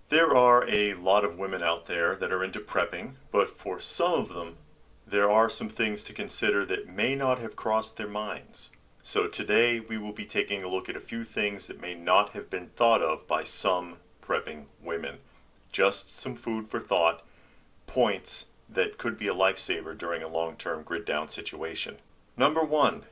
There are a lot of women out there that are into prepping, but for some of them, there are some things to consider that may not have crossed their minds. So today we will be taking a look at a few things that may not have been thought of by some prepping women. Just some food for thought, points that could be a lifesaver during a long-term grid down situation. Number one,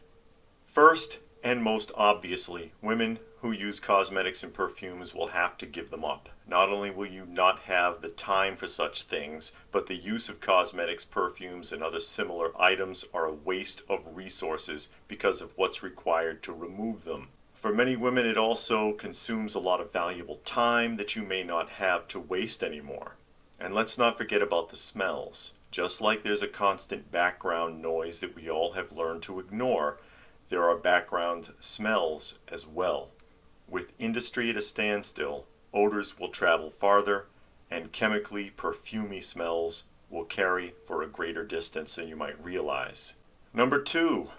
first and most obviously, women who use cosmetics and perfumes will have to give them up. Not only will you not have the time for such things, but the use of cosmetics, perfumes, and other similar items are a waste of resources because of what's required to remove them. For many women, it also consumes a lot of valuable time that you may not have to waste anymore. And let's not forget about the smells. Just like there's a constant background noise that we all have learned to ignore, there are background smells as well. With industry at a standstill, odors will travel farther, and chemically perfumey smells will carry for a greater distance than you might realize. Number two,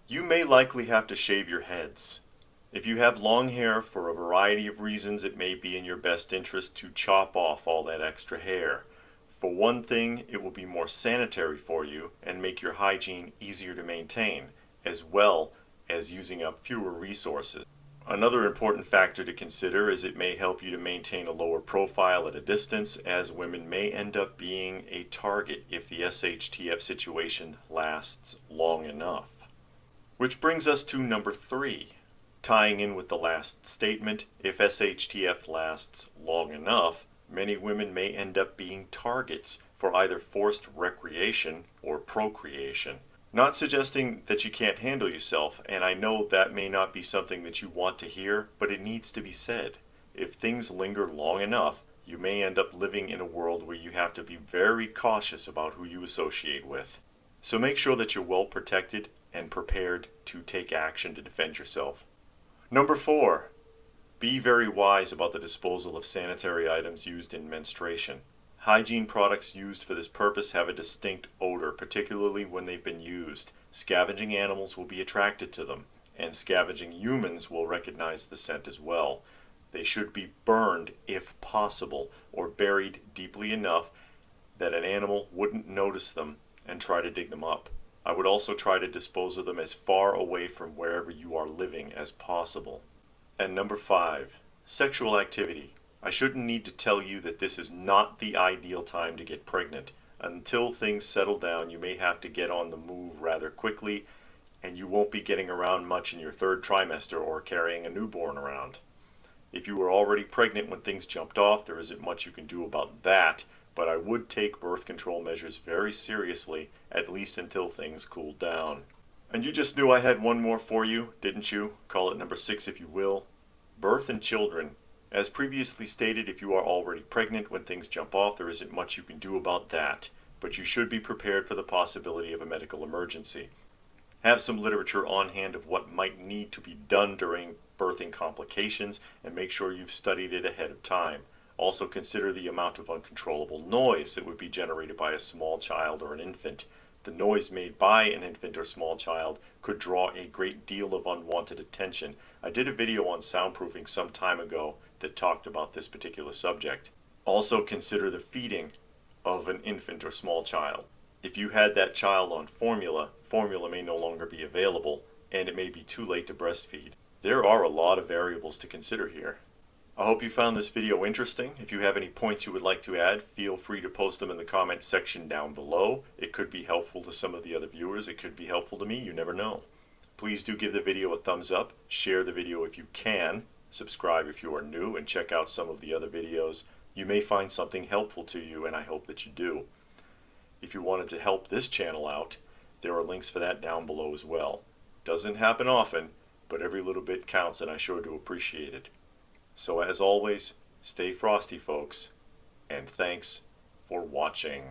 you may likely have to shave your heads. If you have long hair, for a variety of reasons, it may be in your best interest to chop off all that extra hair. For one thing, it will be more sanitary for you and make your hygiene easier to maintain, as well as using up fewer resources. Another important factor to consider is it may help you to maintain a lower profile at a distance, as women may end up being a target if the SHTF situation lasts long enough. Which brings us to number three. Tying in with the last statement, if SHTF lasts long enough, many women may end up being targets for either forced recreation or procreation. Not suggesting that you can't handle yourself, and I know that may not be something that you want to hear, but it needs to be said. If things linger long enough, you may end up living in a world where you have to be very cautious about who you associate with. So make sure that you're well protected and prepared to take action to defend yourself. Number four, be very wise about the disposal of sanitary items used in menstruation. Hygiene products used for this purpose have a distinct odor, particularly when they've been used. Scavenging animals will be attracted to them, and scavenging humans will recognize the scent as well. They should be burned if possible, or buried deeply enough that an animal wouldn't notice them and try to dig them up. I would also try to dispose of them as far away from wherever you are living as possible. And number five, sexual activity. I shouldn't need to tell you that this is not the ideal time to get pregnant. Until things settle down, you may have to get on the move rather quickly, and you won't be getting around much in your third trimester or carrying a newborn around. If you were already pregnant when things jumped off, there isn't much you can do about that, but I would take birth control measures very seriously, at least until things cool down. And you just knew I had one more for you, didn't you? Call it number 6 if you will. Birth and children. As previously stated, if you are already pregnant when things jump off, there isn't much you can do about that, but you should be prepared for the possibility of a medical emergency. Have some literature on hand of what might need to be done during birthing complications, and make sure you've studied it ahead of time. Also consider the amount of uncontrollable noise that would be generated by a small child or an infant. The noise made by an infant or small child could draw a great deal of unwanted attention. I did a video on soundproofing some time ago that talked about this particular subject. Also consider the feeding of an infant or small child. If you had that child on formula, formula may no longer be available, and it may be too late to breastfeed. There are a lot of variables to consider here. I hope you found this video interesting. If you have any points you would like to add, feel free to post them in the comment section down below. It could be helpful to some of the other viewers. It could be helpful to me. You never know. Please do give the video a thumbs up. Share the video if you can. Subscribe if you are new, and check out some of the other videos. You may find something helpful to you, and I hope that you do. If you wanted to help this channel out, there are links for that down below as well. Doesn't happen often, but every little bit counts, and I sure do appreciate it. So as always, stay frosty, folks, and thanks for watching.